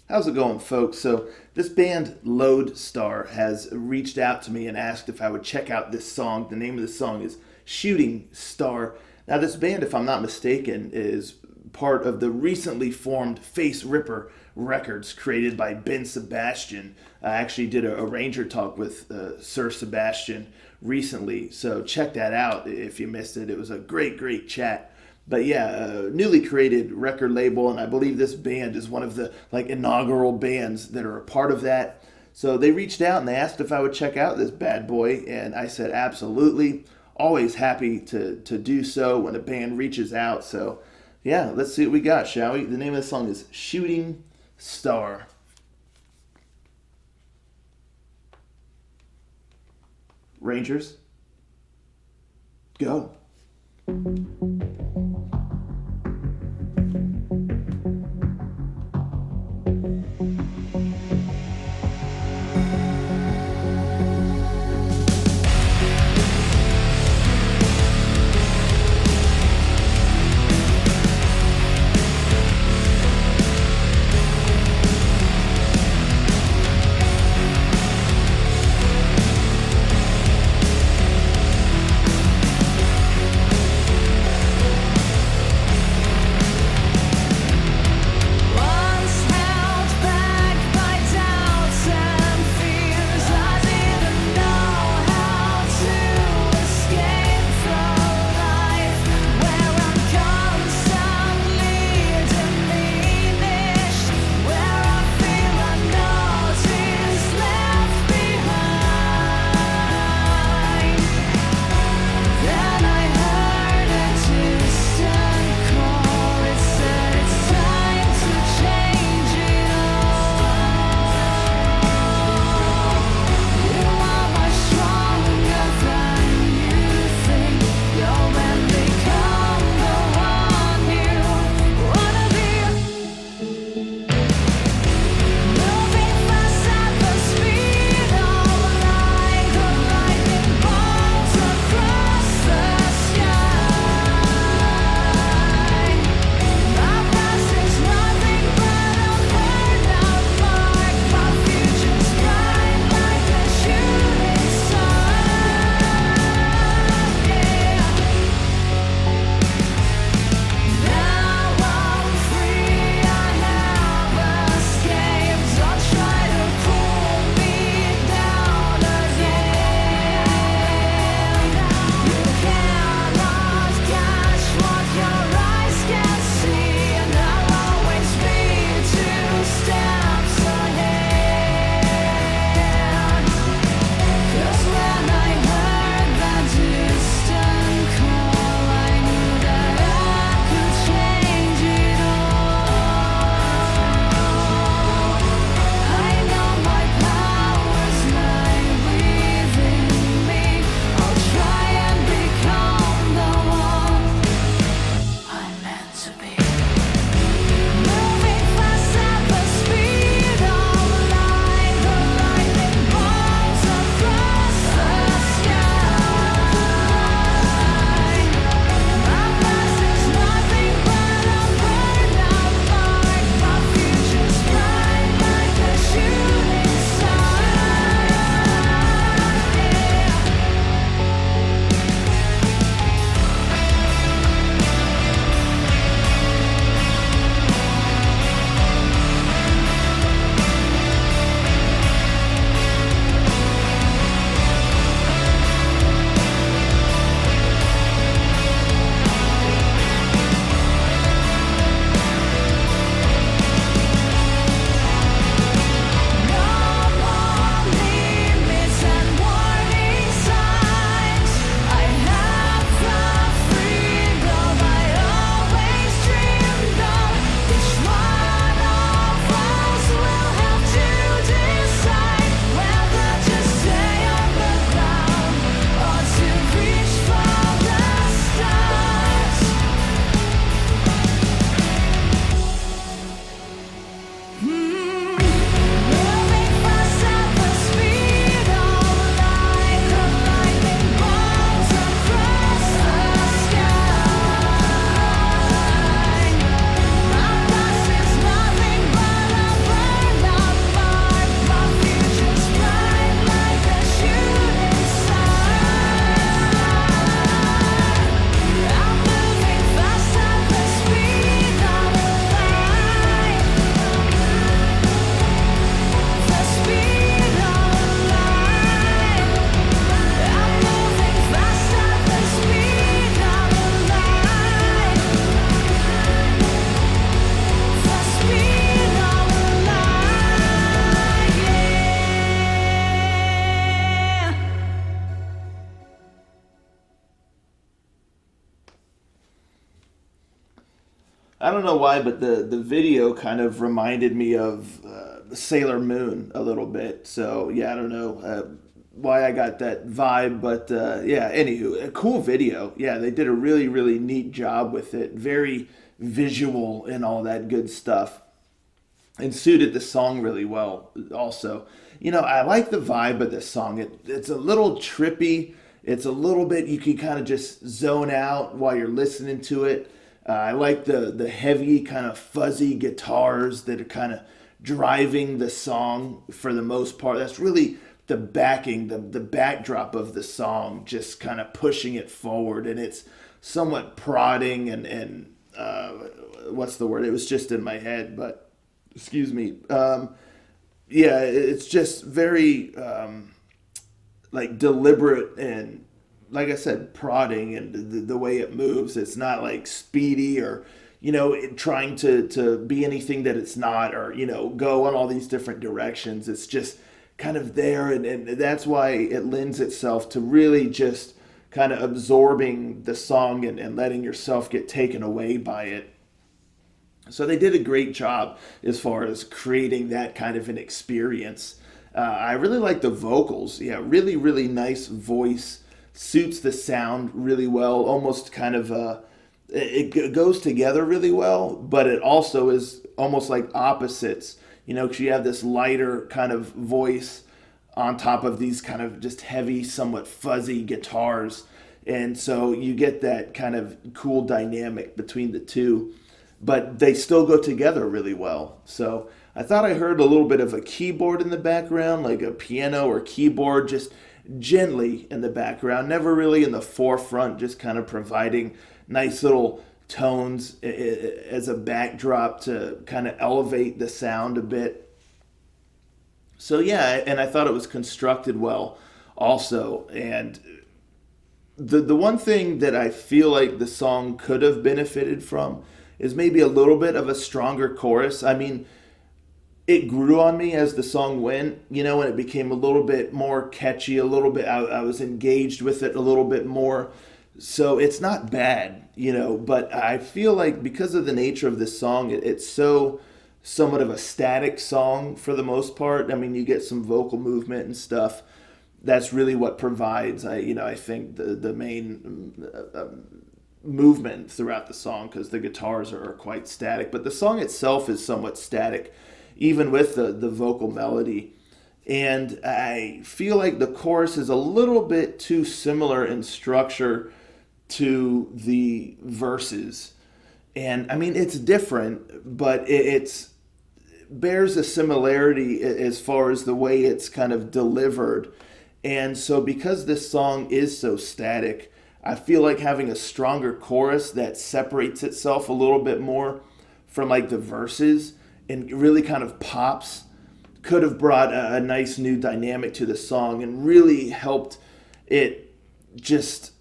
How's it going, folks? So, this band Lodestar has reached out to me and asked if I would check out this song. The name of the song is Shooting Star. Now, this band, if I'm not mistaken, is part of the recently formed Face Ripper Records created by Ben Sebastian. I actually did a Ranger talk with Sir Sebastian recently, so check that out if you missed it. It was a great chat. But yeah, newly created record label, and I believe this band is one of the like inaugural bands that are a part of that. So they reached out and they asked if I would check out this bad boy, and I said absolutely. Always happy to do so when a band reaches out. So yeah, let's see what we got, shall we? The name of the song is Shooting Star. Rangers, go. Once held I don't know why, but the video kind of reminded me of Sailor Moon a little bit. So yeah, I don't know why I got that vibe, but yeah. Anywho, a cool video. Yeah, they did a really neat job with it. Very visual and all that good stuff, and suited the song really well. Also, I like the vibe of this song. It's a little trippy. It's a little bit you can kind of just zone out while you're listening to it. I like the heavy kind of fuzzy guitars that are kind of driving the song for the most part. That's really the backing, the backdrop of the song, just kind of pushing it forward, and it's somewhat prodding and what's the word? It was just in my head, but excuse me. Yeah, it's just very like deliberate and like I said, prodding and the way it moves. It's not like speedy or trying to be anything that it's not, or go in all these different directions. It's just kind of there, and that's why it lends itself to really just kind of absorbing the song and letting yourself get taken away by it. So they did a great job as far as creating that kind of an experience. I really like the vocals. Yeah, really nice voice. Suits the sound really well. Almost kind of it goes together really well, but it also is almost like opposites. Because you have this lighter kind of voice on top of these kind of just heavy, somewhat fuzzy guitars, and so you get that kind of cool dynamic between the two, but they still go together really well. So I thought I heard a little bit of a keyboard in the background, like a piano or keyboard, just gently in the background, never really in the forefront, just kind of providing nice little tones as a backdrop to kind of elevate the sound a bit. So yeah, and I thought it was constructed well also. And the one thing that I feel like the song could have benefited from is maybe a little bit of a stronger chorus. I mean, it grew on me as the song went, and it became a little bit more catchy, a little bit, I was engaged with it a little bit more. So it's not bad, but I feel like because of the nature of this song, it's so somewhat of a static song for the most part. I mean, you get some vocal movement and stuff. That's really what provides, I think the main movement throughout the song, because the guitars are quite static, but the song itself is somewhat static, even with the vocal melody. And I feel like the chorus is a little bit too similar in structure to the verses. And I mean, it's different, but it's bears a similarity as far as the way it's kind of delivered. And so because this song is so static, I feel like having a stronger chorus that separates itself a little bit more from like the verses and really kind of pops could have brought a nice new dynamic to the song and really helped it just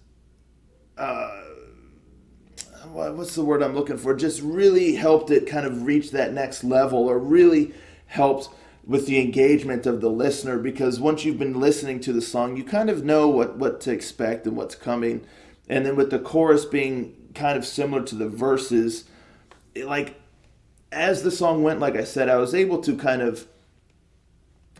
what's the word I'm looking for? Just really helped it kind of reach that next level, or really helped with the engagement of the listener, because once you've been listening to the song, you kind of know what to expect and what's coming. And then with the chorus being kind of similar to the verses, like as the song went, like I said, I was able to kind of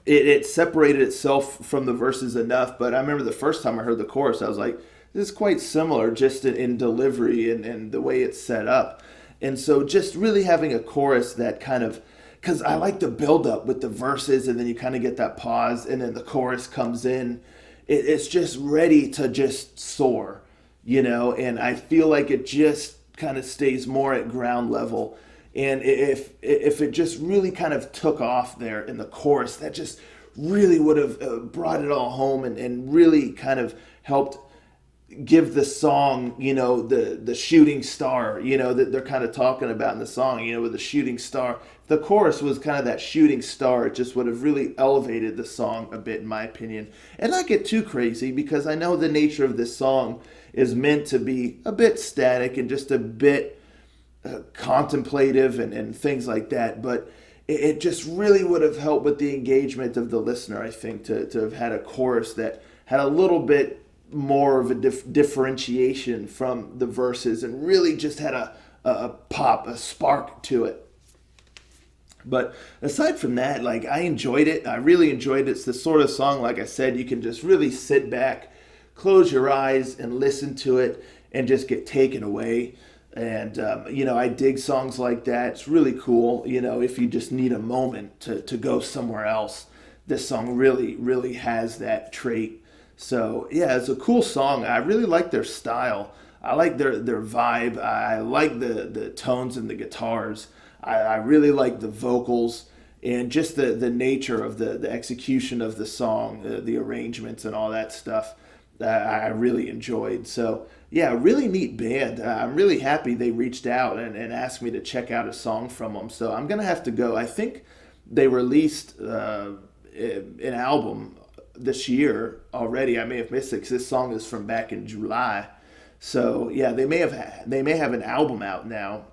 it separated itself from the verses enough. But I remember the first time I heard the chorus, I was like, this is quite similar just in delivery and the way it's set up. And so just really having a chorus that kind of, because I like the build up with the verses, and then you kind of get that pause, and then the chorus comes in. It's just ready to just soar, and I feel like it just kind of stays more at ground level. And if it just really kind of took off there in the chorus, that just really would have brought it all home and really kind of helped give the song, the shooting star, that they're kind of talking about in the song, with the shooting star. The chorus was kind of that shooting star. It just would have really elevated the song a bit, in my opinion. And not get too crazy, because I know the nature of this song is meant to be a bit static and just a bit contemplative and things like that. But it just really would have helped with the engagement of the listener, I think, to have had a chorus that had a little bit more of a differentiation from the verses, and really just had a a pop, a spark to it. But aside from that, like I enjoyed it. I really enjoyed it. It's the sort of song, like I said, you can just really sit back, close your eyes, and listen to it, and just get taken away. And I dig songs like that. It's really cool. If you just need a moment to go somewhere else, this song really, really has that trait. So yeah, it's a cool song. I really like their style. I like their vibe. I like the tones and the guitars. I really like the vocals and just the nature of the execution of the song, the arrangements and all that stuff that I really enjoyed. So yeah, really neat band. I'm really happy they reached out and asked me to check out a song from them. So I'm gonna have to go. I think they released an album this year already. I may have missed it 'cause this song is from back in July. So yeah, they may have an album out now.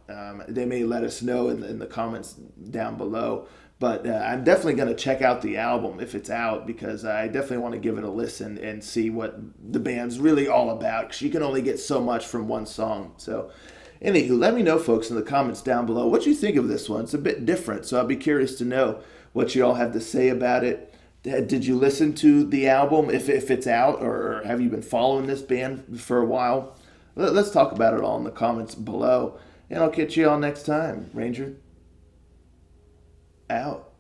They may let us know in the comments down below. But I'm definitely going to check out the album if it's out because I definitely want to give it a listen and see what the band's really all about. Because you can only get so much from one song. So, anywho, let me know, folks, in the comments down below what you think of this one. It's a bit different, so I'll be curious to know what you all have to say about it. Did you listen to the album if it's out, or have you been following this band for a while? Let's talk about it all in the comments below. And I'll catch you all next time. Ranger, out.